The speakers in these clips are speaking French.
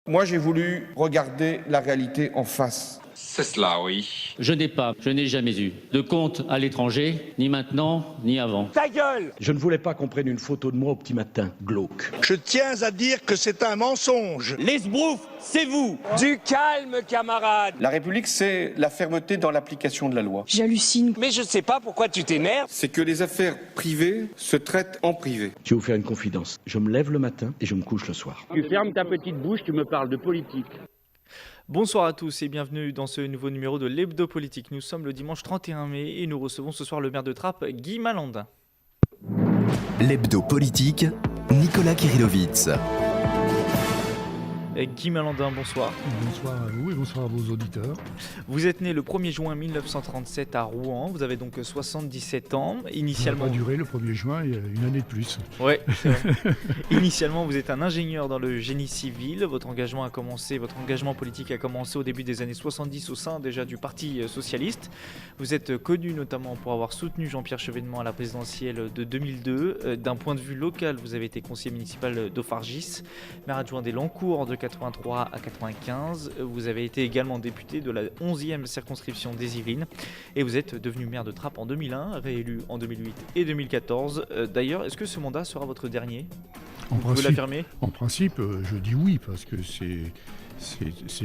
Moi, j'ai voulu regarder la réalité en face. C'est cela, oui. Je n'ai jamais eu de compte à l'étranger, ni maintenant, ni avant. Ta gueule! Je ne voulais pas qu'on prenne une photo de moi au petit matin, glauque. Je tiens à dire que c'est un mensonge. Les sbroufs, c'est vous! Du calme, camarade! La République, c'est la fermeté dans l'application de la loi. J'hallucine. Mais je sais pas pourquoi tu t'énerves. C'est que les affaires privées se traitent en privé. Je vais vous faire une confidence. Je me lève le matin et je me couche le soir. Tu fermes ta petite bouche, tu me parles de politique. Bonsoir à tous et bienvenue dans ce nouveau numéro de l'Hebdo Politique. Nous sommes le dimanche 31 mai et nous recevons ce soir le maire de Trappes, Guy Malandin. L'Hebdo Politique, Nicolas Kirillovitz. Guy Malandin, bonsoir. Bonsoir à vous et bonsoir à vos auditeurs. Vous êtes né le 1er juin 1937 à Rouen, vous avez donc 77 ans. Initialement, ça va durer le 1er juin, il y a une année de plus. Ouais, c'est vrai. Initialement, vous êtes un ingénieur dans le génie civil. Votre engagement politique a commencé au début des années 70 au sein déjà du Parti socialiste. Vous êtes connu notamment pour avoir soutenu Jean-Pierre Chevènement à la présidentielle de 2002. D'un point de vue local, vous avez été conseiller municipal d'Ophargis, maire adjoint des Lancours de 83 à 95. Vous avez été également député de la 11e circonscription des Yvelines et vous êtes devenu maire de Trappes en 2001, réélu en 2008 et 2014. D'ailleurs, est-ce que ce mandat sera votre dernier ? Vous l'affirmez ? En principe, je dis oui parce que c'est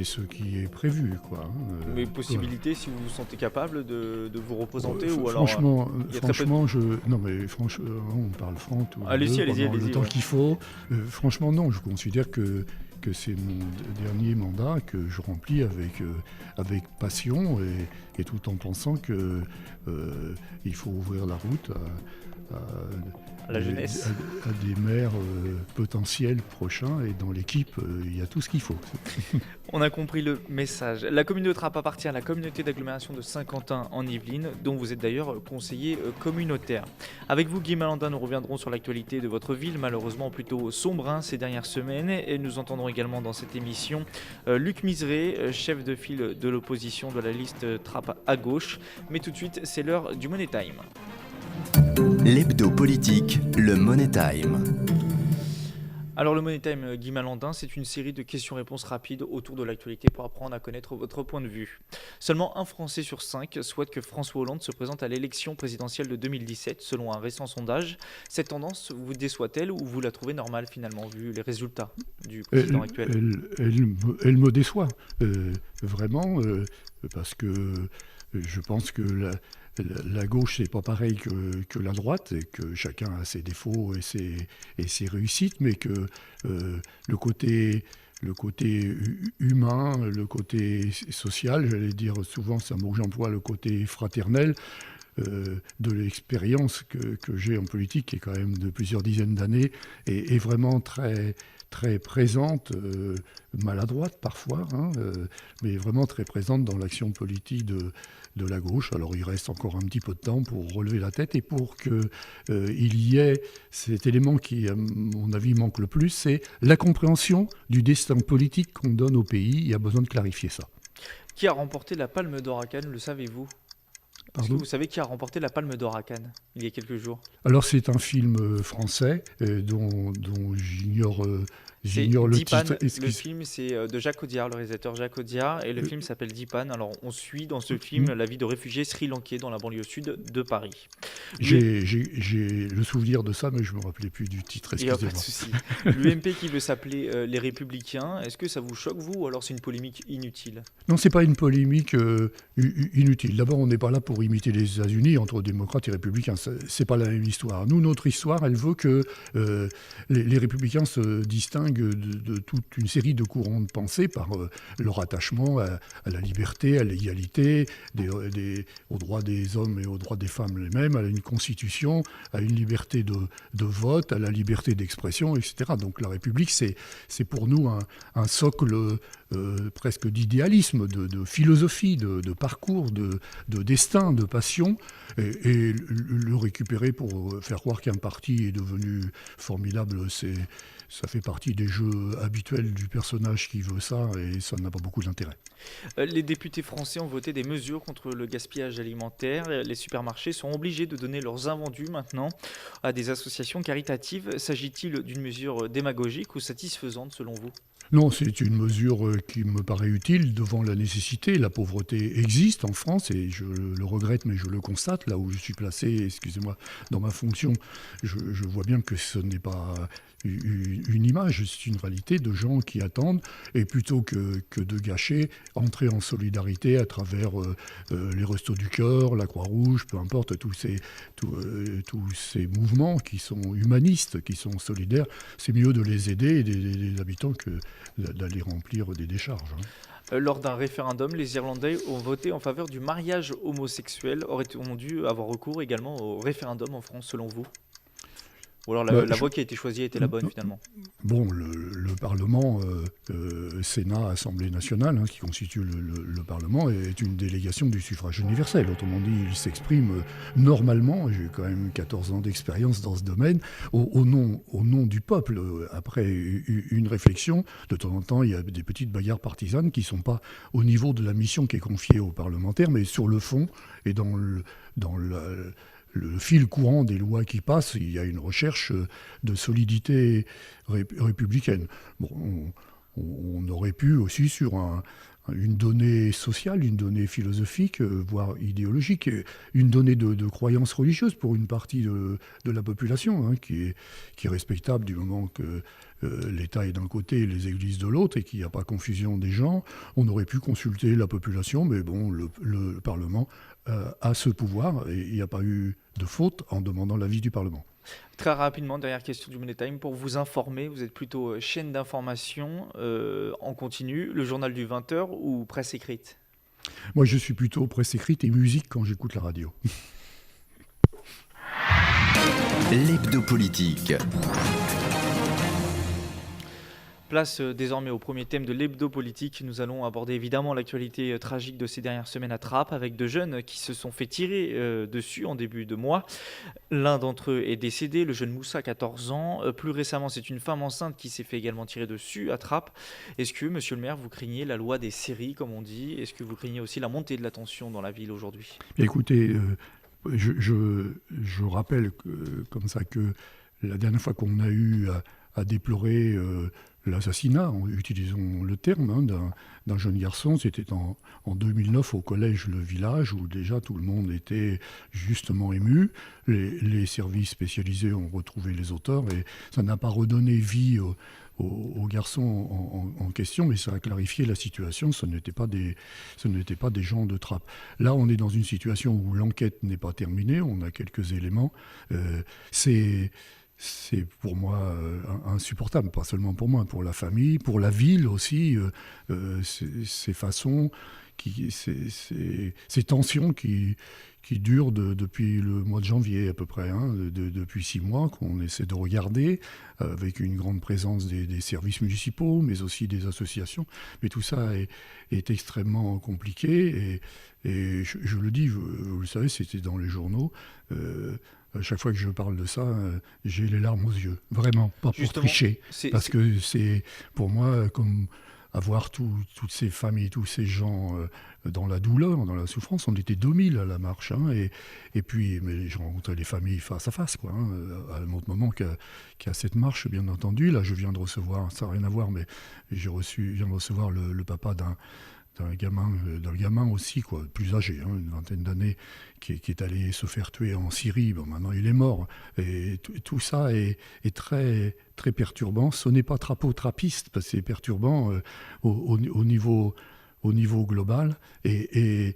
ce qui est prévu, quoi. Mais possibilité, si vous vous sentez capable de vous représenter ou alors franchement, on parle franc tout allez-y, le temps qu'il faut. Franchement, non, je considère que c'est mon dernier mandat que je remplis avec passion et tout en pensant que il faut ouvrir la route à la jeunesse, à des maires potentiels prochains, et dans l'équipe, il y a tout ce qu'il faut. On a compris le message. La commune de Trappes appartient à la communauté d'agglomération de Saint-Quentin en Yvelines, dont vous êtes d'ailleurs conseiller communautaire. Avec vous, Guy Malandin, nous reviendrons sur l'actualité de votre ville, malheureusement plutôt sombre ces dernières semaines, et nous entendrons également dans cette émission Luc Miseré, chef de file de l'opposition de la liste Trappes à gauche. Mais tout de suite, c'est l'heure du Money Time. L'Hebdo Politique, le Money Time. Alors le Money Time, Guy Malandin, c'est une série de questions-réponses rapides autour de l'actualité pour apprendre à connaître votre point de vue. Seulement un Français sur 5 souhaite que François Hollande se présente à l'élection présidentielle de 2017, selon un récent sondage. Cette tendance vous déçoit-elle ou vous la trouvez normale finalement, vu les résultats du président actuel ? Elle me déçoit, vraiment, parce que je pense que la gauche, c'est pas pareil que la droite, et que chacun a ses défauts et ses réussites, mais que le côté humain, le côté social, j'allais dire souvent, c'est un mot que j'emploie, le côté fraternel, de l'expérience que j'ai en politique, qui est quand même de plusieurs dizaines d'années, est vraiment très, très présente, maladroite parfois, mais vraiment très présente dans l'action politique de la gauche. Alors il reste encore un petit peu de temps pour relever la tête et pour qu'il y ait cet élément qui, à mon avis, manque le plus, c'est la compréhension du destin politique qu'on donne au pays. Il y a besoin de clarifier ça. Qui a remporté la Palme d'Or à Cannes, le savez-vous ? Est-ce que vous savez qui a remporté la Palme d'Or à Cannes il y a quelques jours ? Alors c'est un film français dont j'ignore le titre. Le film, c'est de Jacques Audiard, le réalisateur Jacques Audiard, et le film s'appelle Dipan. Alors on suit dans ce film la vie de réfugiés sri-lankais dans la banlieue sud de Paris. J'ai le souvenir de ça, mais je ne me rappelais plus du titre, excusez-moi. Il n'y a pas de souci. L'UMP qui veut s'appeler les Républicains, est-ce que ça vous choque, vous, ou alors c'est une polémique inutile ? Non, ce n'est pas une polémique inutile. D'abord, on n'est pas là pour imiter les États-Unis entre démocrates et républicains. Ce n'est pas la même histoire. Nous, notre histoire, elle veut que les républicains se distinguent de toute une série de courants de pensée par leur attachement à la liberté, à l'égalité, aux droits des hommes et aux droits des femmes les-mêmes, à une constitution, à une liberté de vote, à la liberté d'expression, etc. Donc la République, c'est pour nous un socle presque d'idéalisme, de philosophie, de parcours, de destin, de passion, et le récupérer pour faire croire qu'un parti est devenu formidable, ça fait partie des jeux habituels du personnage qui veut ça, et ça n'a pas beaucoup d'intérêt. Les députés français ont voté des mesures contre le gaspillage alimentaire. Les supermarchés sont obligés de donner leurs invendus maintenant à des associations caritatives. S'agit-il d'une mesure démagogique ou satisfaisante selon vous ? Non, c'est une mesure qui me paraît utile devant la nécessité. La pauvreté existe en France et je le regrette, mais je le constate. Là où je suis placé, excusez-moi, dans ma fonction, je vois bien que ce n'est pas une image, c'est une réalité de gens qui attendent. Et plutôt que de gâcher, entrer en solidarité à travers les Restos du Cœur, la Croix-Rouge, peu importe, tous ces mouvements qui sont humanistes, qui sont solidaires, c'est mieux de les aider, les habitants, que d'aller remplir des décharges. Lors d'un référendum, les Irlandais ont voté en faveur du mariage homosexuel. Aurait-on dû avoir recours également au référendum en France, selon vous ? Ou alors la voie qui a été choisie était la bonne, finalement ? Bon, le Parlement, Sénat, Assemblée nationale, qui constitue le Parlement, est une délégation du suffrage universel. Autrement dit, il s'exprime normalement, j'ai quand même 14 ans d'expérience dans ce domaine, au nom du peuple. Après une réflexion, de temps en temps, il y a des petites bagarres partisanes qui ne sont pas au niveau de la mission qui est confiée aux parlementaires, mais sur le fond et dans le fil courant des lois qui passent, il y a une recherche de solidité républicaine. Bon, on aurait pu aussi, sur une donnée sociale, une donnée philosophique, voire idéologique, une donnée de croyance religieuse pour une partie de la population, qui est respectable du moment que l'État est d'un côté et les églises de l'autre, et qu'il n'y a pas confusion des gens. On aurait pu consulter la population, mais bon, le Parlement a ce pouvoir, et il n'y a pas eu de faute en demandant l'avis du Parlement. Très rapidement, dernière question du Money Time. Pour vous informer, vous êtes plutôt chaîne d'information en continu, le journal du 20h ou presse écrite ? Moi, je suis plutôt presse écrite et musique quand j'écoute la radio. L'hebdo politique. Place désormais au premier thème de l'hebdo politique. Nous allons aborder évidemment l'actualité tragique de ces dernières semaines à Trappes, avec deux jeunes qui se sont fait tirer dessus en début de mois. L'un d'entre eux est décédé, le jeune Moussa, 14 ans. Plus récemment, c'est une femme enceinte qui s'est fait également tirer dessus à Trappes. Est-ce que, monsieur le maire, vous craignez la loi des séries, comme on dit ? Est-ce que vous craignez aussi la montée de la tension dans la ville aujourd'hui ? Écoutez, je rappelle comme ça que la dernière fois qu'on a eu à déplorer l'assassinat, utilisons le terme, d'un jeune garçon, c'était en 2009 au collège Le Village, où déjà tout le monde était justement ému. Les services spécialisés ont retrouvé les auteurs, et ça n'a pas redonné vie aux garçons en question, mais ça a clarifié la situation. Ce n'étaient pas des gens de Trappes. Là, on est dans une situation où l'enquête n'est pas terminée, on a quelques éléments. C'est pour moi insupportable, pas seulement pour moi, pour la famille, pour la ville aussi, ces façons, ces tensions qui durent depuis le mois de janvier à peu près, depuis 6 mois, qu'on essaie de regarder, avec une grande présence des services municipaux, mais aussi des associations. Mais tout ça est extrêmement compliqué, et je le dis, vous le savez, c'était dans les journaux. Chaque fois que je parle de ça, j'ai les larmes aux yeux. Vraiment, pas pour tricher. Parce que c'est, pour moi, comme avoir toutes ces familles, tous ces gens dans la douleur, dans la souffrance. On était 2000 à la marche. Et puis, mais j'ai rencontré les familles face à face, à un autre moment qu'à cette marche, bien entendu. Là, je viens de recevoir, ça n'a rien à voir, mais je viens de recevoir le papa d'un gamin aussi, plus âgé, une vingtaine d'années, qui est allé se faire tuer en Syrie. Bon, maintenant, il est mort. Et tout ça est très, très perturbant. Ce n'est pas trappiste, parce que c'est perturbant au niveau global. Et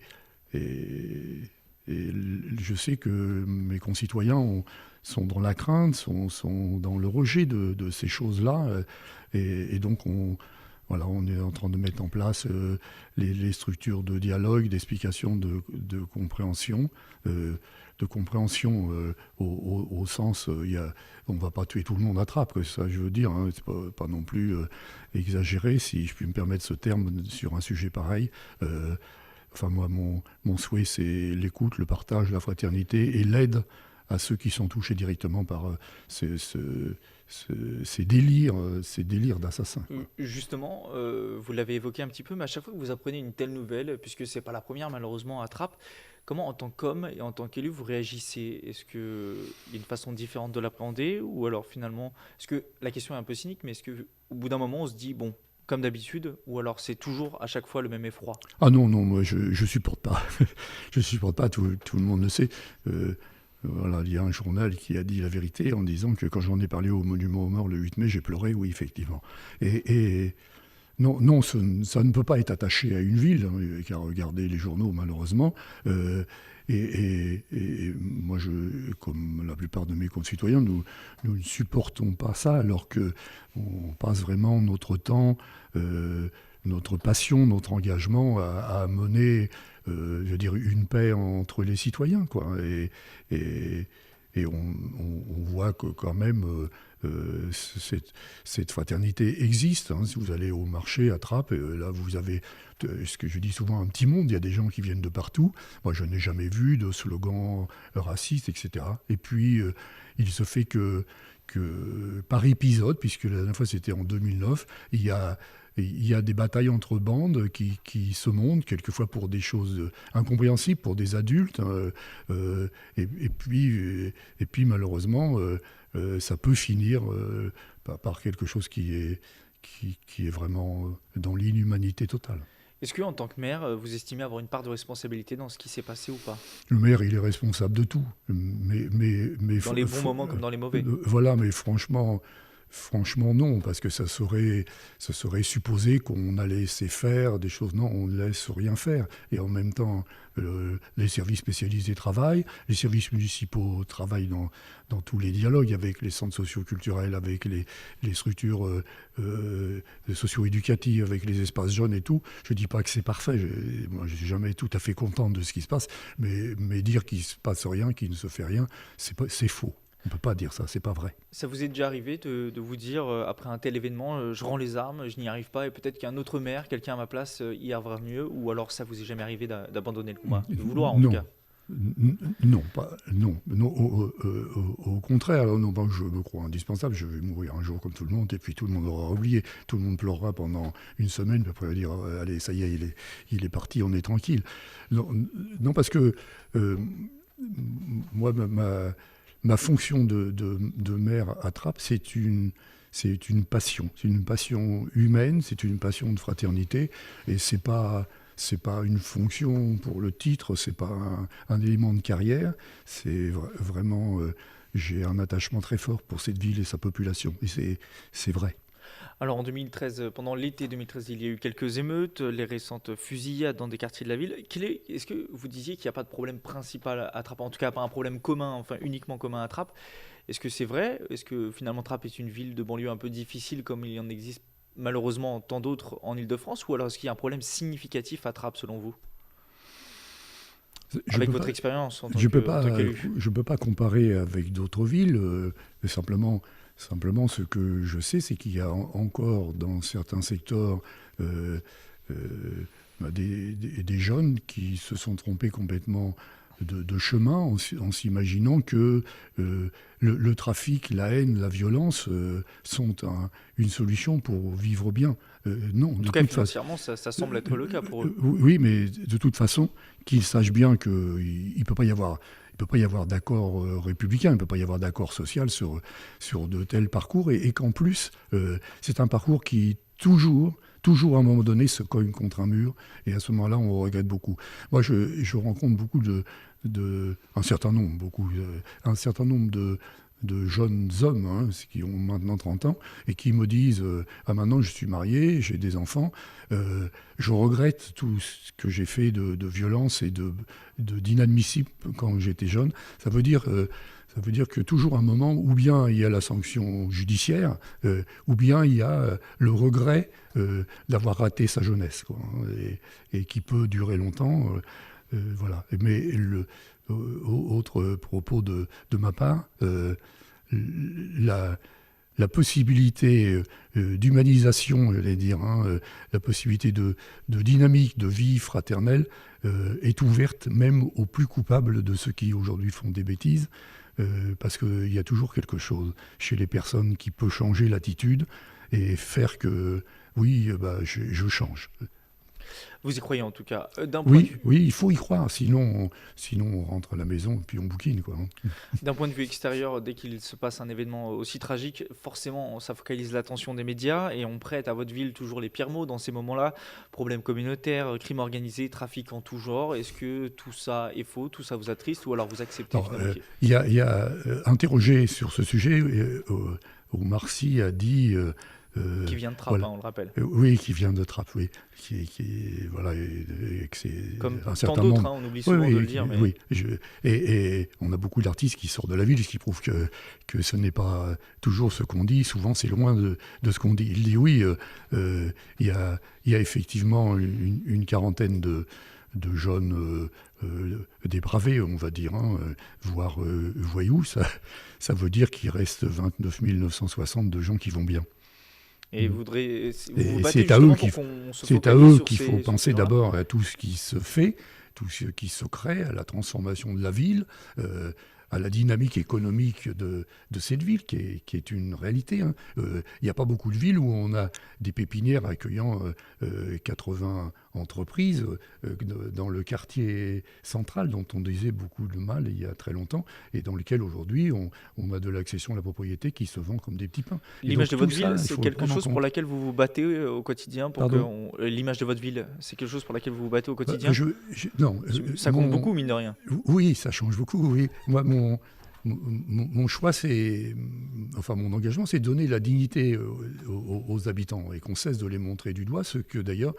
je sais que mes concitoyens sont dans la crainte, sont dans le rejet de ces choses-là. Et donc, on est en train de mettre en place les structures de dialogue, d'explication, de compréhension. Au sens, on ne va pas tuer tout le monde à Trappes, ça je veux dire, c'est pas non plus exagéré, si je puis me permettre ce terme sur un sujet pareil. Moi, mon souhait, c'est l'écoute, le partage, la fraternité et l'aide à ceux qui sont touchés directement par ces délires d'assassins. Justement, vous l'avez évoqué un petit peu, mais à chaque fois que vous apprenez une telle nouvelle, puisque c'est pas la première malheureusement à Trappes, comment en tant qu'homme et en tant qu'élu vous réagissez? Est-ce qu'il y a une façon différente de l'appréhender, ou alors finalement, est-ce que la question est un peu cynique, mais est-ce qu'au bout d'un moment on se dit bon, comme d'habitude, ou alors c'est toujours à chaque fois le même effroi? Ah non, moi je supporte pas. Je supporte pas, tout le monde le sait. Voilà, il y a un journal qui a dit la vérité en disant que quand j'en ai parlé au Monument aux Morts le 8 mai, j'ai pleuré, oui, effectivement. Et non, ça ne peut pas être attaché à une ville, hein, qu'à regarder les journaux, malheureusement. Et moi, comme la plupart de mes concitoyens, nous ne supportons pas ça, alors qu'on passe vraiment notre temps, notre passion, notre engagement à mener, je veux dire, une paix entre les citoyens, quoi. Et on voit que quand même cette fraternité existe. Hein. Si vous allez au marché à Trappes, là vous avez, ce que je dis souvent, un petit monde. Il y a des gens qui viennent de partout. Moi, je n'ai jamais vu de slogan raciste, etc. Et puis, il se fait que par épisode, puisque la dernière fois c'était en 2009, il y a des batailles entre bandes qui se montent, quelquefois pour des choses incompréhensibles, pour des adultes. Et puis malheureusement, ça peut finir par quelque chose qui est vraiment dans l'inhumanité totale. Est-ce qu'en tant que maire, vous estimez avoir une part de responsabilité dans ce qui s'est passé ou pas? Le maire, il est responsable de tout. Mais dans les bons moments comme dans les mauvais. Voilà, mais franchement, non, parce que ça serait supposer qu'on allait laisser faire des choses. Non, on ne laisse rien faire. Et en même temps, les services spécialisés travaillent, les services municipaux travaillent dans tous les dialogues avec les centres socio-culturels, avec les structures socio-éducatives, avec les espaces jeunes et tout. Je ne dis pas que c'est parfait. Moi, je ne suis jamais tout à fait content de ce qui se passe, mais dire qu'il ne se passe rien, qu'il ne se fait rien, c'est faux. On ne peut pas dire ça, c'est pas vrai. Ça vous est déjà arrivé de vous dire, après un tel événement, je rends les armes, je n'y arrive pas, et peut-être qu'un autre maire, quelqu'un à ma place, y arrivera mieux, ou alors ça vous est jamais arrivé d'abandonner le combat, de vouloir en tout cas? Non, au contraire. Non, je me crois indispensable, je vais mourir un jour comme tout le monde, et puis tout le monde aura oublié. Tout le monde pleurera pendant une semaine, puis après il va dire allez, ça y est, il est parti, on est tranquille. Non, parce que moi, ma fonction de maire à Trappes, c'est une passion. C'est une passion humaine, c'est une passion de fraternité, et c'est pas une fonction pour le titre, c'est pas un élément de carrière. C'est vraiment, j'ai un attachement très fort pour cette ville et sa population, et c'est vrai. Alors en 2013, pendant l'été 2013, il y a eu quelques émeutes, les récentes fusillades dans des quartiers de la ville. Est-ce que vous disiez qu'il n'y a pas de problème principal à Trappes, en tout cas pas un problème commun, enfin uniquement commun à Trappes? Est-ce que c'est vrai? Est-ce que finalement Trappes est une ville de banlieue un peu difficile comme il y en existe malheureusement tant d'autres en Ile-de-France, ou alors est-ce qu'il y a un problème significatif à Trappes selon vous? Avec votre expérience en tant qu'élu. Je ne peux pas comparer avec d'autres villes, simplement ce que je sais, c'est qu'il y a encore dans certains secteurs des jeunes qui se sont trompés complètement de chemin en s'imaginant que le trafic, la haine, la violence sont une solution pour vivre bien. Non, en tout cas, financièrement, ça semble être le cas pour eux. Oui, mais de toute façon, qu'ils sachent bien qu'il ne peut pas y avoir... Il ne peut pas y avoir d'accord républicain, il ne peut pas y avoir d'accord social sur de tels parcours, et qu'en plus, c'est un parcours qui toujours à un moment donné se cogne contre un mur, et à ce moment-là, on regrette beaucoup. Moi, je rencontre beaucoup un certain nombre de jeunes hommes, hein, qui ont maintenant 30 ans, et qui me disent maintenant je suis marié, j'ai des enfants, je regrette tout ce que j'ai fait de violence et d'inadmissible quand j'étais jeune. Ça veut dire que toujours un moment, ou bien il y a la sanction judiciaire, ou bien il y a le regret d'avoir raté sa jeunesse, quoi, et qui peut durer longtemps. Voilà. Mais autre propos de ma part, la possibilité d'humanisation, j'allais dire, hein, la possibilité de dynamique, de vie fraternelle est ouverte même aux plus coupables de ceux qui aujourd'hui font des bêtises. parce qu'il y a toujours quelque chose chez les personnes qui peut changer l'attitude et faire que, oui, je change. Vous y croyez en tout cas. D'un point de vue... Oui, il faut y croire, sinon on rentre à la maison et puis on bouquine, quoi. D'un point de vue extérieur, dès qu'il se passe un événement aussi tragique, forcément, ça focalise l'attention des médias et on prête à votre ville toujours les pires mots dans ces moments-là. Problèmes communautaires, crimes organisés, trafic en tout genre. Est-ce que tout ça est faux, tout ça vous attriste ou alors vous acceptez finalement Il y a interrogé sur ce sujet, Omar Sy a dit... qui vient de Trappes, voilà. On le rappelle. Oui, qui vient de Trappes, oui. Voilà, comme tant d'autres, on oublie souvent de le dire. Mais... Oui, et on a beaucoup d'artistes qui sortent de la ville, ce qui prouve que ce n'est pas toujours ce qu'on dit. Souvent, c'est loin de ce qu'on dit. Il dit oui, il y a effectivement une quarantaine de jeunes dépravés, on va dire, voire voyous. Ça veut dire qu'il reste 29 960 de gens qui vont bien. Et vous c'est à eux qu'il faut penser d'abord à tout ce qui se fait, tout ce qui se crée, à la transformation de la ville, à la dynamique économique de cette ville, qui est une réalité. Il n'y a pas beaucoup de villes où on a des pépinières accueillant 80 entreprises dans le quartier central, dont on disait beaucoup de mal il y a très longtemps, et dans lequel aujourd'hui on a de l'accession à la propriété qui se vend comme des petits pains. L'image de votre ville, c'est quelque chose pour laquelle vous vous battez au quotidien l'image de votre ville, c'est quelque chose pour laquelle vous vous battez au quotidien Non. Ça compte beaucoup, mine de rien. Oui, ça change beaucoup, oui. Moi, mon choix, mon engagement, c'est de donner la dignité aux habitants et qu'on cesse de les montrer du doigt, ce que d'ailleurs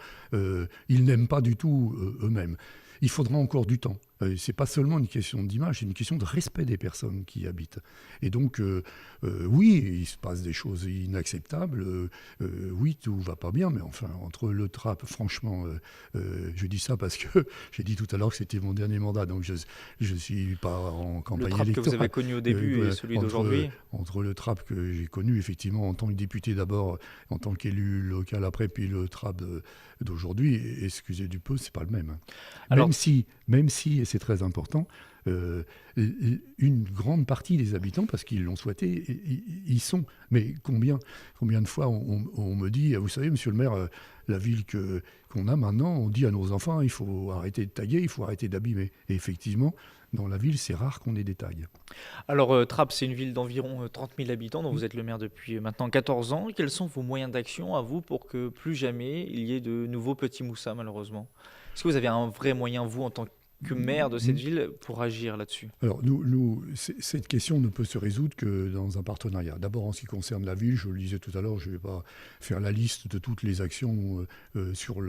ils n'aiment pas du tout eux-mêmes. Il faudra encore du temps. C'est pas seulement une question d'image, c'est une question de respect des personnes qui y habitent. Et donc, oui, il se passe des choses inacceptables. Oui, tout va pas bien, mais enfin, entre le Trappes, franchement, je dis ça parce que j'ai dit tout à l'heure que c'était mon dernier mandat, donc je suis pas en campagne électorale. Le Trappes que vous avez connu au début et celui d'aujourd'hui. Entre le Trappes que j'ai connu, effectivement, en tant que député d'abord, en tant qu'élu local après, puis le Trappes d'aujourd'hui, excusez du peu, c'est pas le même. Alors, même si, et c'est très important, une grande partie des habitants, parce qu'ils l'ont souhaité, y sont. Mais combien de fois on me dit, vous savez, monsieur le maire, la ville qu'on a maintenant, on dit à nos enfants, il faut arrêter de taguer, il faut arrêter d'abîmer. Et effectivement, dans la ville, c'est rare qu'on ait des tags. Alors, Trappes, c'est une ville d'environ 30 000 habitants, dont vous êtes le maire depuis maintenant 14 ans. Quels sont vos moyens d'action à vous pour que plus jamais il y ait de nouveaux petits Moussa, malheureusement ? Est-ce que vous avez un vrai moyen, vous, en tant que maire de cette ville, pour agir là-dessus ? Alors, cette question ne peut se résoudre que dans un partenariat. D'abord, en ce qui concerne la ville, je le disais tout à l'heure, je ne vais pas faire la liste de toutes les actions sur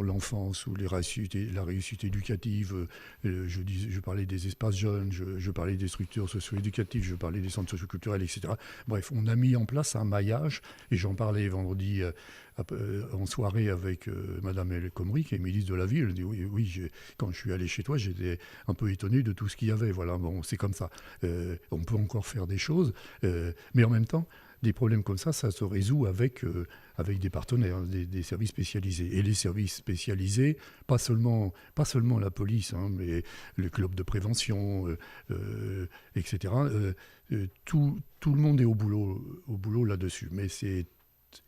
l'enfance ou la réussite éducative. Je parlais des espaces jeunes, je parlais des structures socio-éducatives, je parlais des centres socioculturels, etc. Bref, on a mis en place un maillage, et j'en parlais vendredi en soirée avec Madame El Khomri, qui est ministre de la Ville. Elle dit oui, quand je suis allé chez toi, j'étais un peu étonné de tout ce qu'il y avait. Voilà, bon, c'est comme ça. On peut encore faire des choses, mais en même temps, des problèmes comme ça se résout avec des partenaires, des services spécialisés. Et les services spécialisés, pas seulement la police, mais le club de prévention, etc. Tout le monde est au boulot là-dessus. Mais c'est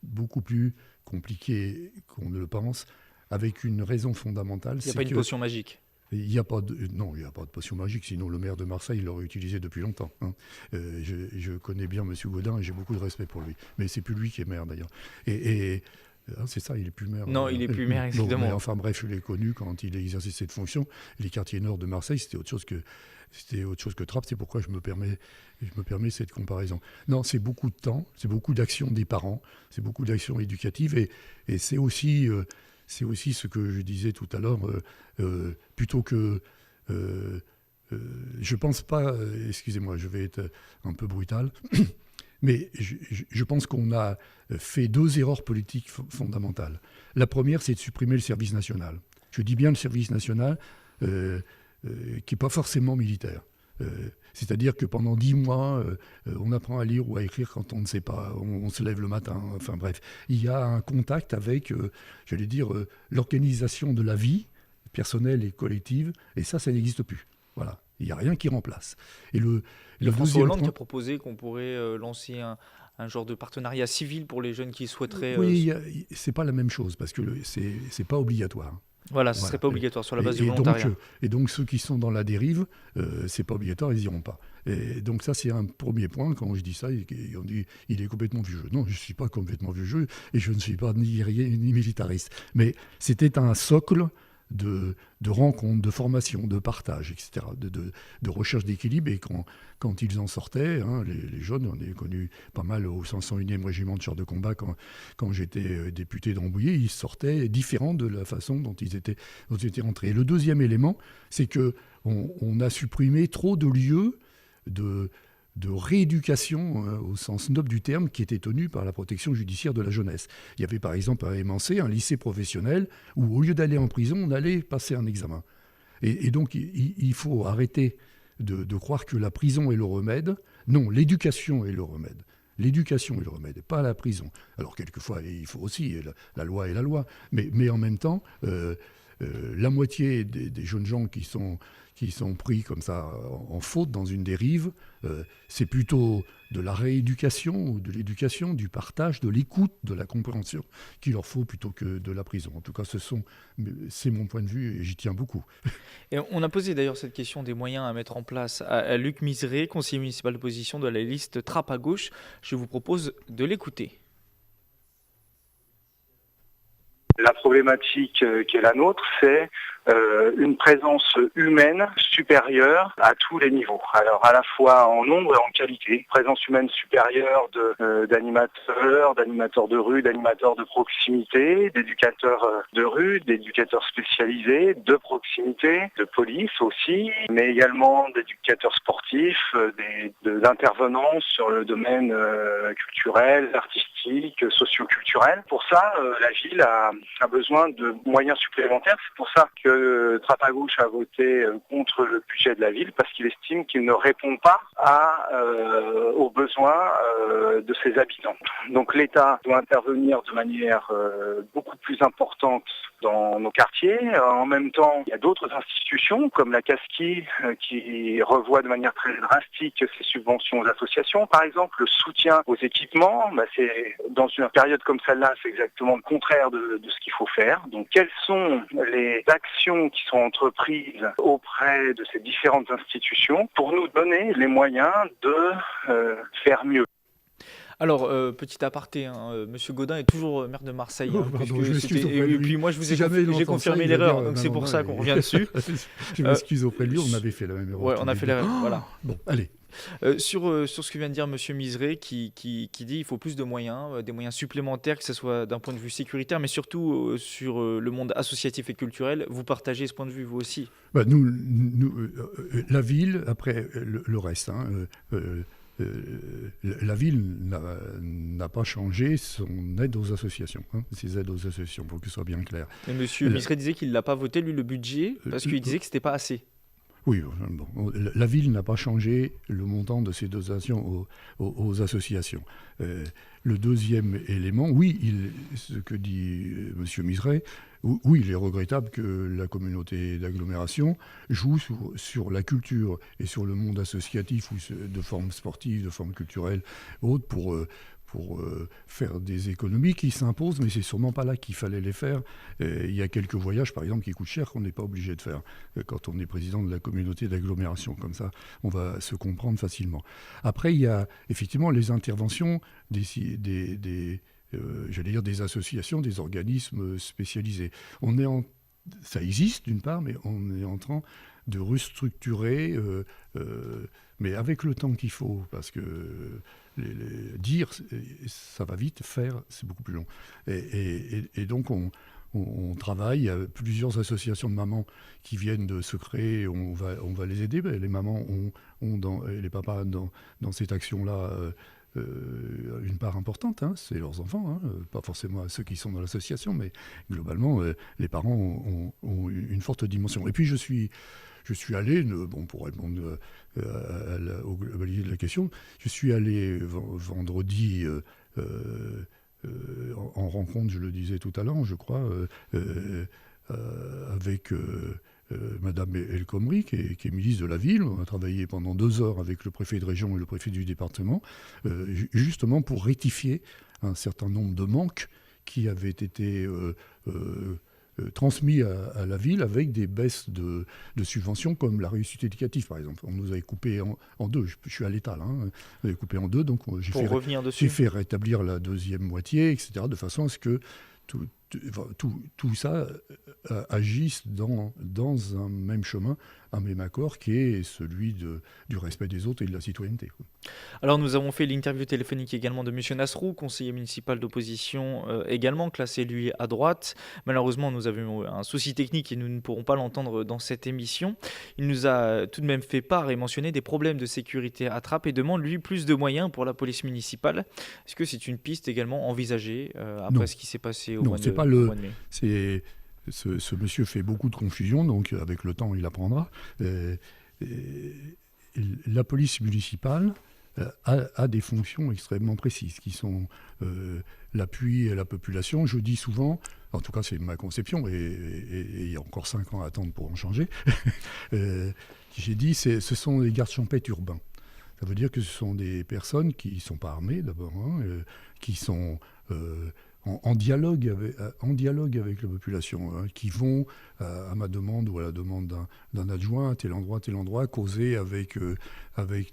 beaucoup plus compliqué qu'on ne le pense, avec une raison fondamentale. Il n'y a pas une potion magique. Il n'y a pas de potion magique, sinon le maire de Marseille l'aurait utilisé depuis longtemps. Je connais bien M. Gaudin et j'ai beaucoup de respect pour lui. Mais c'est plus lui qui est maire d'ailleurs. Et c'est ça, il n'est plus maire. Non, il n'est plus maire, exactement. Mais enfin bref, je l'ai connu quand il exerçait cette fonction. Les quartiers nord de Marseille, c'était autre chose que Trappes. C'est pourquoi je me permets cette comparaison. Non, c'est beaucoup de temps, c'est beaucoup d'actions des parents, c'est beaucoup d'actions éducatives et c'est aussi ce que je disais tout à l'heure, plutôt que... je pense pas, excusez-moi, je vais être un peu brutal, mais je pense qu'on a fait deux erreurs politiques fondamentales. La première, c'est de supprimer le service national. Je dis bien le service national, qui n'est pas forcément militaire. C'est-à-dire que pendant 10 mois, on apprend à lire ou à écrire quand on ne sait pas, on se lève le matin, enfin bref. Il y a un contact avec, l'organisation de la vie personnelle et collective, et ça n'existe plus. Voilà. Il n'y a rien qui remplace. Et le François deuxième Hollande qui a point, proposé qu'on pourrait lancer un genre de partenariat civil pour les jeunes qui souhaiteraient... oui, c'est pas la même chose parce que c'est pas obligatoire. Voilà, ce ne serait pas obligatoire sur la base du volontariat. Donc ceux qui sont dans la dérive, c'est pas obligatoire, ils iront pas. Et donc ça, c'est un premier point. Quand je dis ça, on dit il est complètement vieux jeu. Non, je suis pas complètement vieux jeu et je ne suis pas ni guerrier ni militariste. Mais c'était un socle de rencontres, de formation, de partage, etc., de recherche d'équilibre. Et quand ils en sortaient, hein, les jeunes, on est connus pas mal au 501e régiment de chars de combat quand j'étais député de Rambouillet, ils sortaient différents de la façon dont ils étaient rentrés. Et le deuxième élément, c'est qu'on a supprimé trop de lieux de rééducation au sens noble du terme qui était tenu par la protection judiciaire de la jeunesse. Il y avait par exemple à Émancé un lycée professionnel où au lieu d'aller en prison, on allait passer un examen. Et donc il faut arrêter de croire que la prison est le remède. Non, l'éducation est le remède. L'éducation est le remède, pas la prison. Alors quelquefois, il faut aussi, la loi est la loi, mais en même temps, la moitié des jeunes gens qui sont pris comme ça en faute dans une dérive, c'est plutôt de la rééducation ou de l'éducation, du partage, de l'écoute, de la compréhension qu'il leur faut plutôt que de la prison. En tout cas, c'est mon point de vue et j'y tiens beaucoup. Et on a posé d'ailleurs cette question des moyens à mettre en place à Luc Miseré, conseiller municipal d'opposition de la liste Trappe à gauche. Je vous propose de l'écouter. La problématique qui est la nôtre, c'est une présence humaine supérieure à tous les niveaux. Alors à la fois en nombre et en qualité. Présence humaine supérieure d'animateurs de rue, d'animateurs de proximité, d'éducateurs de rue, d'éducateurs spécialisés, de proximité, de police aussi, mais également d'éducateurs sportifs, d'intervenants sur le domaine culturel, artistique, socio-culturel. Pour ça, la ville a besoin de moyens supplémentaires. C'est pour ça que Trappe à gauche a voté contre le budget de la ville parce qu'il estime qu'il ne répond pas aux besoins de ses habitants. Donc l'État doit intervenir de manière beaucoup plus importante dans nos quartiers. En même temps, il y a d'autres institutions comme la CASKI qui revoit de manière très drastique ses subventions aux associations. Par exemple, le soutien aux équipements, c'est dans une période comme celle-là, c'est exactement le contraire de ce qu'il faut faire. Donc quelles sont les actions qui sont entreprises auprès de ces différentes institutions pour nous donner les moyens de faire mieux? Alors, petit aparté, Monsieur Gaudin est toujours maire de Marseille. Et puis moi, je vous j'ai confirmé l'erreur, donc c'est pour ça qu'on revient dessus. Je m'excuse auprès de lui, on avait fait la même erreur. Ouais, on a fait l'erreur, voilà. Bon, allez. Sur ce que vient de dire Monsieur Miseré, qui dit qu'il faut plus de moyens, des moyens supplémentaires, que ce soit d'un point de vue sécuritaire, mais surtout sur le monde associatif et culturel. Vous partagez ce point de vue, vous aussi? Nous, la ville, après le reste, la ville n'a pas changé son aide aux associations, ses aides aux associations, pour que ce soit bien clair. Mais M. Miseré disait qu'il n'a pas voté, lui, le budget, parce qu'il disait que ce n'était pas assez. Oui, bon, la ville n'a pas changé le montant de ses dotations aux associations. Le deuxième élément, ce que dit M. Miseré, oui, il est regrettable que la communauté d'agglomération joue sur la culture et sur le monde associatif ou de forme sportive, de forme culturelle, autre pour faire des économies qui s'imposent, mais c'est sûrement pas là qu'il fallait les faire. Il y a quelques voyages, par exemple, qui coûtent cher, qu'on n'est pas obligé de faire quand on est président de la communauté d'agglomération. Comme ça, on va se comprendre facilement. Après, il y a effectivement les interventions des associations, des organismes spécialisés. Ça existe d'une part, mais on est en train de restructurer, mais avec le temps qu'il faut, parce que dire, ça va vite, faire, c'est beaucoup plus long. Et donc, on travaille, il y a plusieurs associations de mamans qui viennent de se créer, on va les aider. Les mamans et les papas dans cette action-là une part importante, c'est leurs enfants, pas forcément ceux qui sont dans l'association, mais globalement, les parents ont une forte dimension. Et puis je suis allé, pour répondre au globalité de la question, je suis allé vendredi en rencontre, je le disais tout à l'heure, je crois, avec Madame El Khomri, qui est ministre de la Ville. On a travaillé pendant 2 heures avec le préfet de région et le préfet du département, justement pour rectifier un certain nombre de manques qui avaient été transmis à la ville avec des baisses de subventions comme la réussite éducative, par exemple. On nous avait coupé en 2. Je suis à l'État, là. On avait coupé en 2, donc j'ai fait rétablir la deuxième moitié, etc., de façon à ce que tout ça agisse dans un même chemin, un même accord qui est celui du respect des autres et de la citoyenneté. Alors nous avons fait l'interview téléphonique également de M. Nasrou, conseiller municipal d'opposition également, classé lui à droite. Malheureusement, nous avons un souci technique et nous ne pourrons pas l'entendre dans cette émission. Il nous a tout de même fait part et mentionné des problèmes de sécurité à Trappes et demande lui plus de moyens pour la police municipale. Est-ce que c'est une piste également envisagée après ce qui s'est passé au mois de mai? Ce monsieur fait beaucoup de confusion, donc avec le temps il apprendra. La police municipale a des fonctions extrêmement précises qui sont l'appui à la population. Je dis souvent, en tout cas c'est ma conception, et il y a encore 5 ans à attendre pour en changer, j'ai dit ce sont les gardes champêtres urbains. Ça veut dire que ce sont des personnes qui ne sont pas armées d'abord, qui sont en dialogue avec la population, qui vont, à ma demande ou à la demande d'un adjoint, à tel endroit, causer avec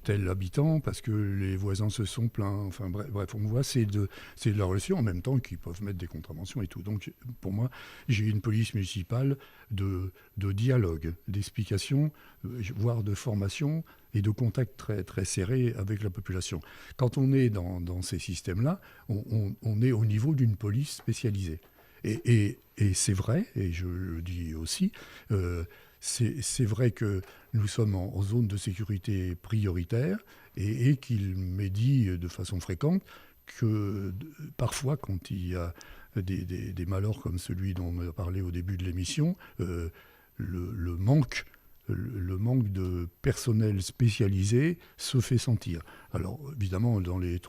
tel habitant parce que les voisins se sont plaints. Enfin bref, on voit, c'est de la relation en même temps qu'ils peuvent mettre des contraventions et tout. Donc pour moi, j'ai une police municipale de dialogue, d'explication, voire de formation et de contact très, très serré avec la population. Quand on est dans ces systèmes-là, on est au niveau d'une police spécialisée. Et c'est vrai, et je le dis aussi, c'est vrai que nous sommes en zone de sécurité prioritaire et qu'il m'est dit de façon fréquente que parfois, quand il y a des malheurs comme celui dont on a parlé au début de l'émission, le manque de personnel spécialisé se fait sentir. Alors évidemment, dans les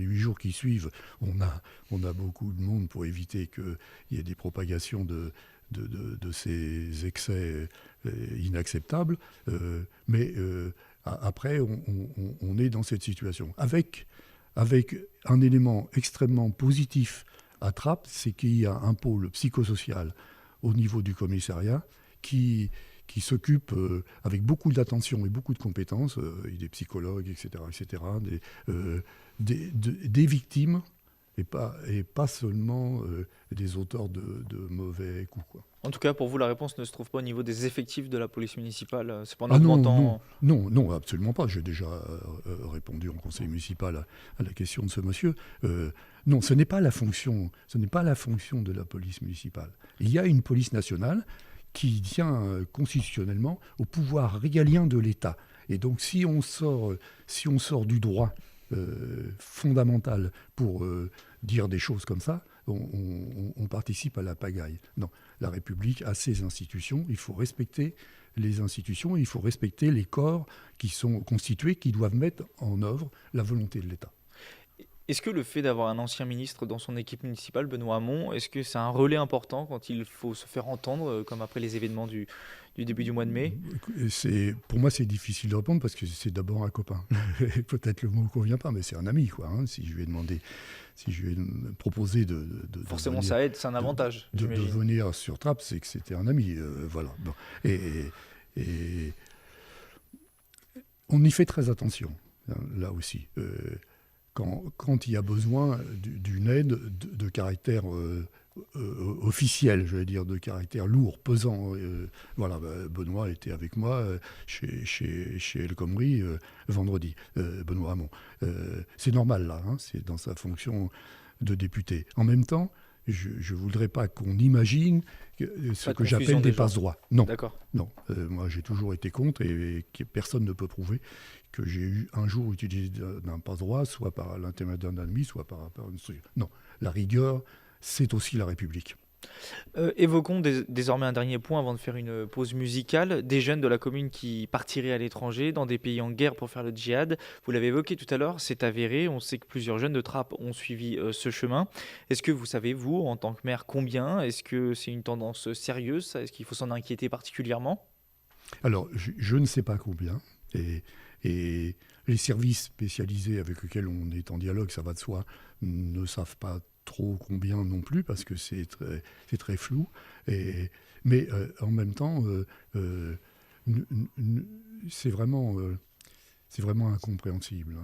8 jours qui suivent, on a beaucoup de monde pour éviter qu'il y ait des propagations de ces excès inacceptables. Mais après, on est dans cette situation. Avec un élément extrêmement positif à Trappes, c'est qu'il y a un pôle psychosocial au niveau du commissariat qui s'occupe avec beaucoup d'attention et beaucoup de compétences, des psychologues, etc., des victimes et pas seulement des auteurs de mauvais coups, quoi. En tout cas, pour vous, la réponse ne se trouve pas au niveau des effectifs de la police municipale. C'est pas en augmentant... Non, absolument pas. J'ai déjà répondu en conseil municipal à la question de ce monsieur. Non, ce n'est pas la fonction de la police municipale. Il y a une police nationale qui tient constitutionnellement au pouvoir régalien de l'État. Et donc, si on sort du droit fondamental pour dire des choses comme ça, on participe à la pagaille. Non, la République a ses institutions, il faut respecter les institutions, il faut respecter les corps qui sont constitués, qui doivent mettre en œuvre la volonté de l'État. Est-ce que le fait d'avoir un ancien ministre dans son équipe municipale, Benoît Hamon, est-ce que c'est un relais important quand il faut se faire entendre, comme après les événements du début du mois de mai ? Pour moi, c'est difficile de répondre parce que c'est d'abord un copain. Peut-être le mot ne convient pas, mais c'est un ami, quoi. Si je lui ai proposer de forcément, venir, ça aide, c'est un avantage. De venir sur Trappes, c'est que c'était un ami. Voilà. Bon. Et on y fait très attention, là aussi. Quand il y a besoin d'une aide de caractère officiel, je vais dire, de caractère lourd, pesant. Voilà, Benoît était avec moi chez El Khomri vendredi, Benoît Hamon. C'est normal, là, c'est dans sa fonction de député. En même temps, je ne voudrais pas qu'on imagine ce que j'appelle des passe-droits. Non, d'accord. Non. Moi, j'ai toujours été contre et personne ne peut prouver que j'ai eu un jour utilisé d'un passe-droit, soit par l'intermédiaire d'un ami, soit par une structure. Non, la rigueur, c'est aussi la République. Évoquons désormais un dernier point avant de faire une pause musicale. Des jeunes de la commune qui partiraient à l'étranger, dans des pays en guerre pour faire le djihad. Vous l'avez évoqué tout à l'heure, c'est avéré. On sait que plusieurs jeunes de Trappes ont suivi ce chemin. Est-ce que vous savez, vous, en tant que maire, combien ? Est-ce que c'est une tendance sérieuse ? Est-ce qu'il faut s'en inquiéter particulièrement ? Alors, je ne sais pas combien. Et les services spécialisés avec lesquels on est en dialogue, ça va de soi, ne savent pas trop combien non plus, parce que c'est très flou. Mais en même temps, c'est vraiment incompréhensible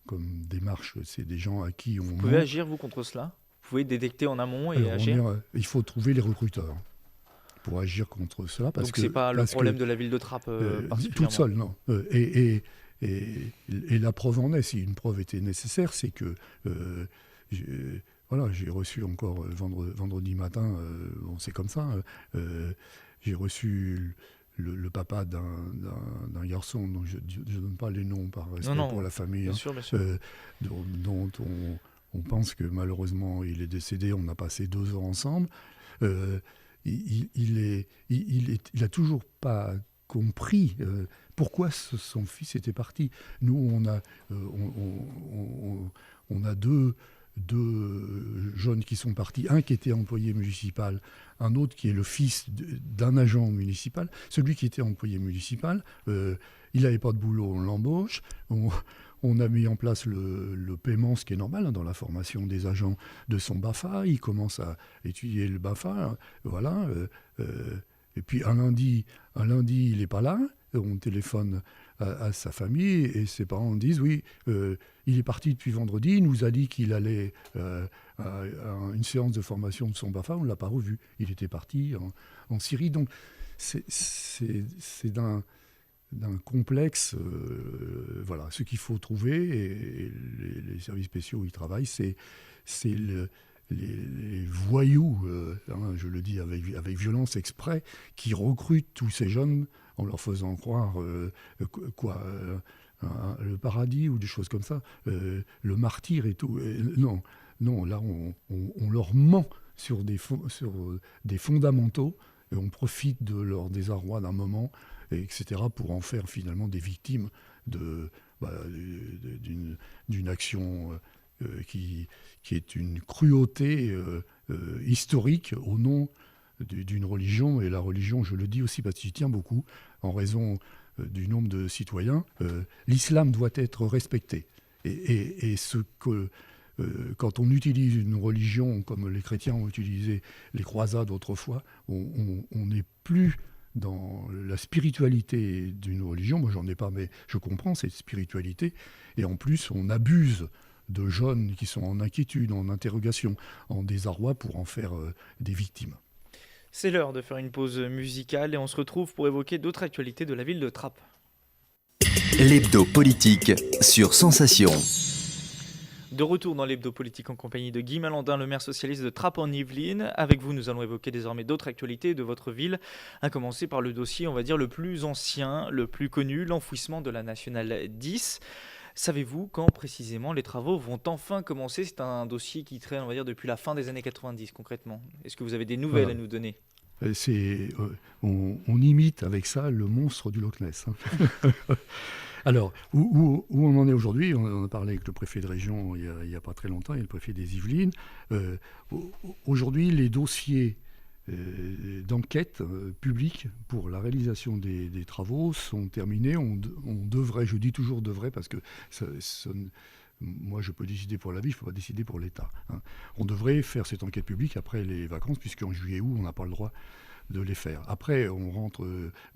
comme démarche. C'est des gens à qui on... Vous pouvez agir, vous, contre cela ? Vous pouvez détecter en amont et agir ? Il faut trouver les recruteurs pour agir contre cela. Donc ce n'est pas le problème de la ville de Trappes particulièrement. Toute seule, non. Et la preuve en est, si une preuve était nécessaire, c'est que j'ai reçu encore vendredi matin, c'est comme ça, j'ai reçu le papa d'un garçon, dont je ne donne pas les noms par respect pour la famille, bien sûr. dont on pense que malheureusement il est décédé, on a passé 2 ans ensemble. Il a toujours pas compris pourquoi son fils était parti. Nous, on a deux jeunes qui sont partis, un qui était employé municipal, un autre qui est le fils d'un agent municipal. Celui qui était employé municipal, il n'avait pas de boulot, on l'embauche. On a mis en place le paiement, ce qui est normal dans la formation des agents, de son BAFA. Il commence à étudier le BAFA, voilà. Et puis un lundi, il n'est pas là. On téléphone à sa famille et ses parents disent oui, il est parti depuis vendredi. Il nous a dit qu'il allait à une séance de formation de son BAFA. On ne l'a pas revu. Il était parti en Syrie. Donc c'est d'un complexe, voilà, ce qu'il faut trouver, et les services spéciaux y travaillent, c'est les voyous, je le dis avec violence exprès, qui recrutent tous ces jeunes en leur faisant croire le paradis ou des choses comme ça, le martyr et tout. Non, là on leur ment sur des fondamentaux, et on profite de leur désarroi d'un moment, etc., pour en faire finalement des victimes d'une action qui est une cruauté historique au nom d'une religion. Et la religion, je le dis aussi parce que j'y tiens beaucoup, en raison du nombre de citoyens, l'islam doit être respecté. Et quand on utilise une religion comme les chrétiens ont utilisé les croisades autrefois, on n'est plus dans la spiritualité d'une religion. Moi, j'en ai pas, mais je comprends cette spiritualité. Et en plus, on abuse de jeunes qui sont en inquiétude, en interrogation, en désarroi, pour en faire des victimes. C'est l'heure de faire une pause musicale et on se retrouve pour évoquer d'autres actualités de la ville de Trappes. L'hebdo politique sur Sensation. De retour dans l'hebdo politique en compagnie de Guy Malandin, le maire socialiste de Trappes-en-Yvelines. Avec vous, nous allons évoquer désormais d'autres actualités de votre ville, à commencer par le dossier, on va dire, le plus ancien, le plus connu, l'enfouissement de la Nationale 10. Savez-vous quand précisément les travaux vont enfin commencer ? C'est un dossier qui traîne, on va dire, depuis la fin des années 90 concrètement. Est-ce que vous avez des nouvelles à nous donner ? On imite avec ça le monstre du Loch Ness. Alors, où on en est aujourd'hui, on en a parlé avec le préfet de région il n'y a pas très longtemps, et le préfet des Yvelines. Aujourd'hui, les dossiers d'enquête publique pour la réalisation des travaux sont terminés. On devrait, je dis toujours devrait, parce que moi je peux décider pour la ville, je ne peux pas décider pour l'État. On devrait faire cette enquête publique après les vacances, puisqu'en juillet-août, on n'a pas le droit de les faire. Après, on rentre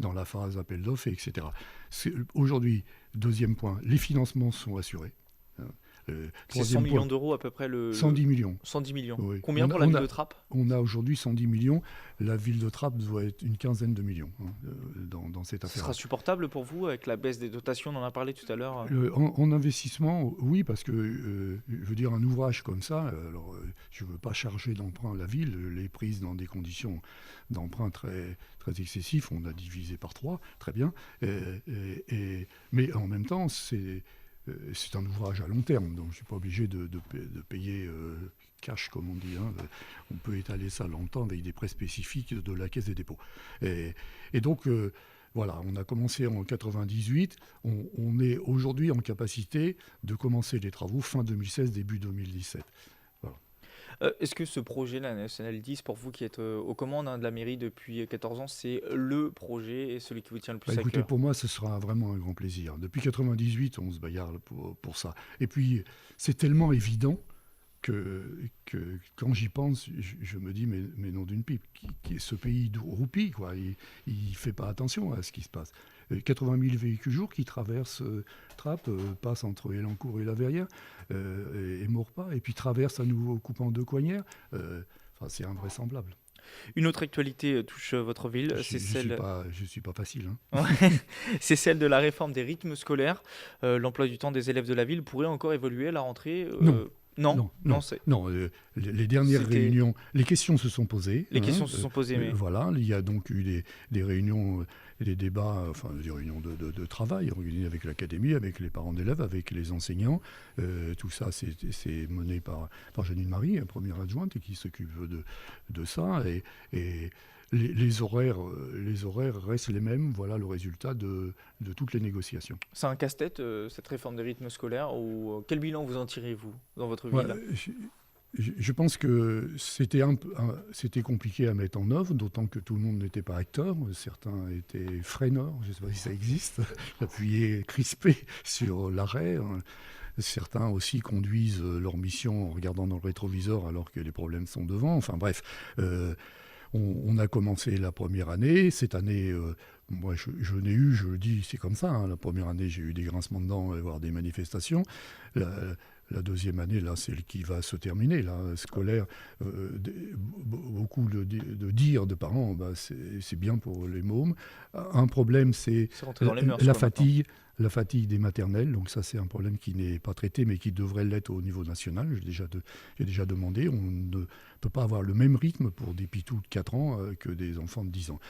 dans la phase appel d'offres, etc. Aujourd'hui, deuxième point, les financements sont assurés. C'est 100 millions d'euros à peu près 110 millions. 110 millions. Oui. Combien pour la ville de Trappes ? On a aujourd'hui 110 millions. La ville de Trappes doit être une quinzaine de millions dans cette affaire. Ce sera supportable pour vous avec la baisse des dotations, on en a parlé tout à l'heure en investissement, oui, parce que je veux dire, un ouvrage comme ça, alors je ne veux pas charger d'emprunt la ville, les prises dans des conditions d'emprunt très, très excessifs, on a divisé par 3, très bien. Mais en même temps, c'est un ouvrage à long terme, donc je ne suis pas obligé de payer cash, comme on dit. On peut étaler ça longtemps avec des prêts spécifiques de la Caisse des dépôts. Et donc, voilà, on a commencé en 98. On est aujourd'hui en capacité de commencer les travaux fin 2016, début 2017. Voilà. Est-ce que ce projet, la Nationale 10, pour vous qui êtes aux commandes de la mairie depuis 14 ans, c'est le projet et celui qui vous tient le plus à Écoutez, cœur? pour moi, ce sera vraiment un grand plaisir. Depuis 98, on se bagarre pour ça. Et puis, c'est tellement évident que quand j'y pense, je me dis, mais non d'une pipe, ce pays roupie, quoi. Il fait pas attention à ce qui se passe. 80 000 véhicules jour qui traversent Trappes, passent entre Elancourt et La Verrière, et Maurepas, et puis traversent à nouveau coupant de Coignères. C'est invraisemblable. Une autre actualité touche votre ville, c'est celle... Je suis pas facile. C'est celle de la réforme des rythmes scolaires. L'emploi du temps des élèves de la ville pourrait encore évoluer à la rentrée. Non, les dernières réunions, les questions se sont posées. Les questions se sont posées, mais... Voilà, il y a donc eu des réunions et des débats, des réunions de travail organisées avec l'académie, avec les parents d'élèves, avec les enseignants. Tout ça, c'est mené par Janine Marie, première adjointe, qui s'occupe de ça. Et les horaires restent les mêmes. Voilà le résultat de toutes les négociations. C'est un casse-tête, cette réforme des rythmes scolaires, ou quel bilan vous en tirez-vous dans votre ville? Je pense que c'était compliqué à mettre en œuvre, d'autant que tout le monde n'était pas acteur. Certains étaient freineurs, je ne sais pas si ça existe, appuyés, crispés sur l'arrêt. Certains aussi conduisent leur mission en regardant dans le rétroviseur alors que les problèmes sont devant. Enfin bref, on a commencé la première année. Cette année, moi je n'ai eu, je le dis, c'est comme ça. La première année, j'ai eu des grincements de dents, voire des manifestations. La deuxième année, là, c'est celle qui va se terminer, là, scolaire. Beaucoup de dires de parents, c'est bien pour les mômes. Un problème, c'est la fatigue des maternelles. Donc ça, c'est un problème qui n'est pas traité, mais qui devrait l'être au niveau national. J'ai déjà demandé. On ne peut pas avoir le même rythme pour des pitous de 4 ans que des enfants de 10 ans.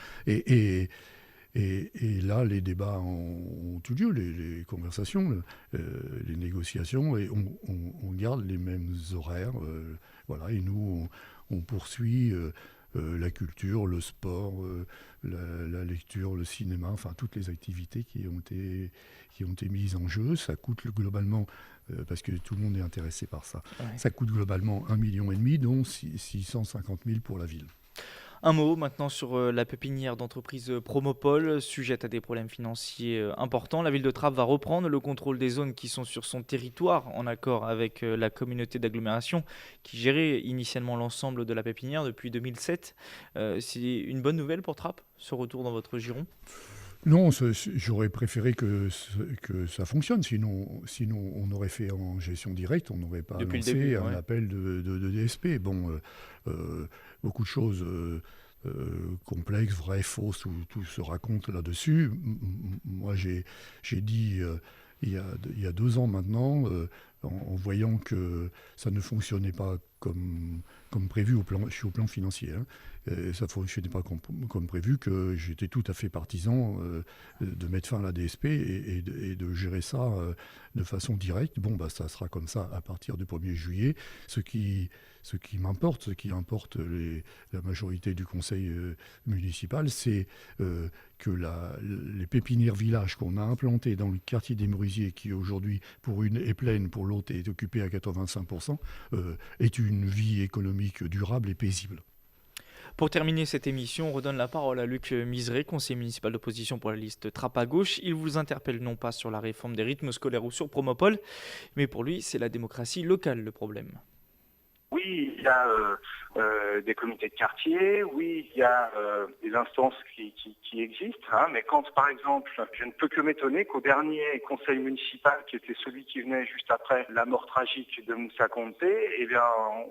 Et là, les débats ont eu lieu, les conversations, les négociations, et on garde les mêmes horaires. Voilà, et nous, on poursuit la culture, le sport, la lecture, le cinéma, enfin toutes les activités qui ont été mises en jeu. Ça coûte globalement, parce que tout le monde est intéressé par ça, ça coûte globalement 1,5 million, dont 650 000 pour la ville. Un mot maintenant sur la pépinière d'entreprise Promopol, sujette à des problèmes financiers importants. La ville de Trappes va reprendre le contrôle des zones qui sont sur son territoire, en accord avec la communauté d'agglomération qui gérait initialement l'ensemble de la pépinière depuis 2007. C'est une bonne nouvelle pour Trappes, ce retour dans votre giron? Non, j'aurais préféré que ça fonctionne. Sinon, on aurait fait en gestion directe, on n'aurait pas lancé un appel de DSP. Bon, beaucoup de choses complexes, vraies, fausses, où tout se raconte là-dessus. Moi, j'ai dit il y a 2 ans maintenant, en voyant que ça ne fonctionnait pas comme prévu je suis au plan financier, ça ne fonctionnait pas comme prévu, que j'étais tout à fait partisan de mettre fin à la DSP et de gérer ça de façon directe. Bon, ça sera comme ça à partir du 1er juillet. Ce qui importe la majorité du conseil municipal, c'est que les pépinières villages qu'on a implantées dans le quartier des Merisiers, qui aujourd'hui pour une est pleine, pour l'autre est occupée à 85%, est une vie économique durable et paisible. Pour terminer cette émission, on redonne la parole à Luc Miseret, conseiller municipal d'opposition pour la liste Trappes à gauche. Il vous interpelle non pas sur la réforme des rythmes scolaires ou sur Promopol, mais pour lui, c'est la démocratie locale le problème. Oui, il y a des comités de quartier, oui, il y a des instances qui existent, mais quand, par exemple, je ne peux que m'étonner qu'au dernier conseil municipal, qui était celui qui venait juste après la mort tragique de Moussa Conté, eh bien,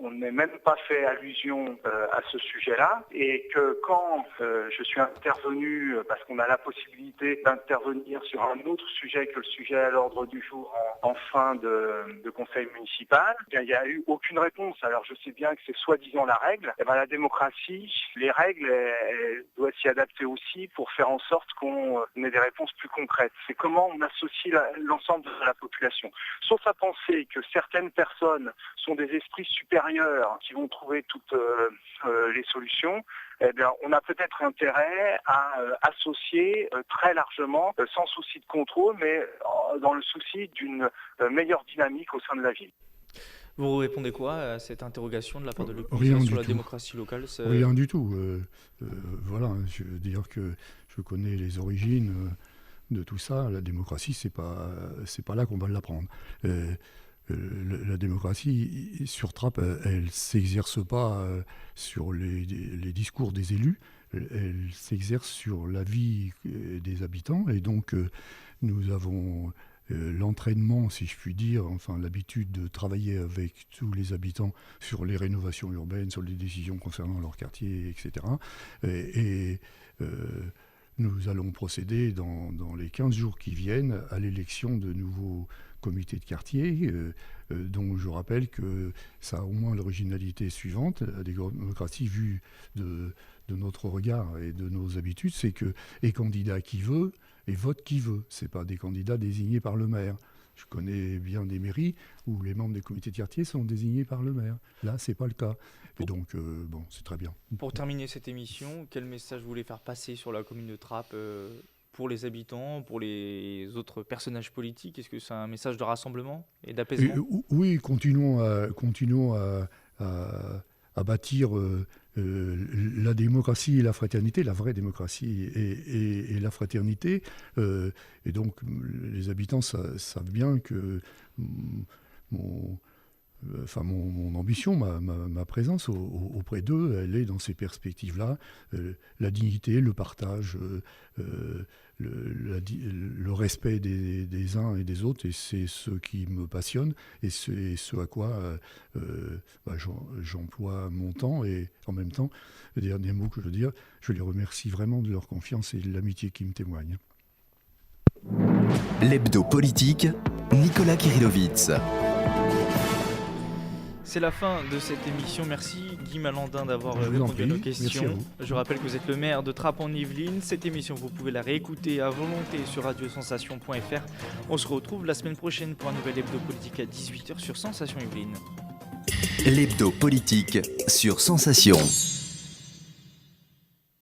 on n'ait même pas fait allusion à ce sujet-là, et que quand je suis intervenu, parce qu'on a la possibilité d'intervenir sur un autre sujet que le sujet à l'ordre du jour en fin de conseil municipal, eh bien, il n'y a eu aucune réponse. Alors je sais bien que c'est soi-disant la règle. Eh bien, la démocratie, les règles, elles doivent s'y adapter aussi pour faire en sorte qu'on ait des réponses plus concrètes. C'est comment on associe l'ensemble de la population. Sauf à penser que certaines personnes sont des esprits supérieurs qui vont trouver toutes les solutions, eh bien, on a peut-être intérêt à associer très largement, sans souci de contrôle, mais dans le souci d'une meilleure dynamique au sein de la ville. Vous répondez quoi à cette interrogation de la part de Rien l'opposition du sur la tout. démocratie locale? Rien du tout. Voilà, je veux dire que je connais les origines de tout ça. La démocratie, c'est pas là qu'on va l'apprendre. La démocratie sur Trappes, elle s'exerce pas sur les discours des élus, elle s'exerce sur la vie des habitants. Et donc, nous avons l'entraînement, si je puis dire, enfin l'habitude de travailler avec tous les habitants sur les rénovations urbaines, sur les décisions concernant leur quartier, etc. Nous allons procéder dans les 15 jours qui viennent à l'élection de nouveaux comités de quartier, dont je rappelle que ça a au moins l'originalité suivante. La démocratie vue de notre regard et de nos habitudes, c'est que est candidat qui veut et vote qui veut. Ce n'est pas des candidats désignés par le maire. Je connais bien des mairies où les membres des comités de quartier sont désignés par le maire. Là, ce n'est pas le cas. Et donc, bon, c'est très bien. Pour terminer cette émission, quel message vous voulez faire passer sur la commune de Trappes pour les habitants, pour les autres personnages politiques? Est-ce que c'est un message de rassemblement et d'apaisement? Oui, continuons à bâtir la démocratie et la fraternité, la vraie démocratie et la fraternité. Et donc, les habitants savent bien que mon ambition, ma présence auprès d'eux, elle est dans ces perspectives-là. La dignité, le partage, le respect des uns et des autres, et c'est ce qui me passionne, et c'est ce à quoi j'emploie mon temps. Et en même temps, le dernier mot que je veux dire, je les remercie vraiment de leur confiance et de l'amitié qu'ils me témoignent. L'hebdo politique, Nicolas Kirillovitz. C'est la fin de cette émission. Merci Guy Malandin d'avoir répondu à nos questions. Je rappelle que vous êtes le maire de Trappes en Yvelines. Cette émission, vous pouvez la réécouter à volonté sur radiosensation.fr. On se retrouve la semaine prochaine pour un nouvel hebdo politique à 18h sur Sensation Yvelines. L'hebdo politique sur Sensation.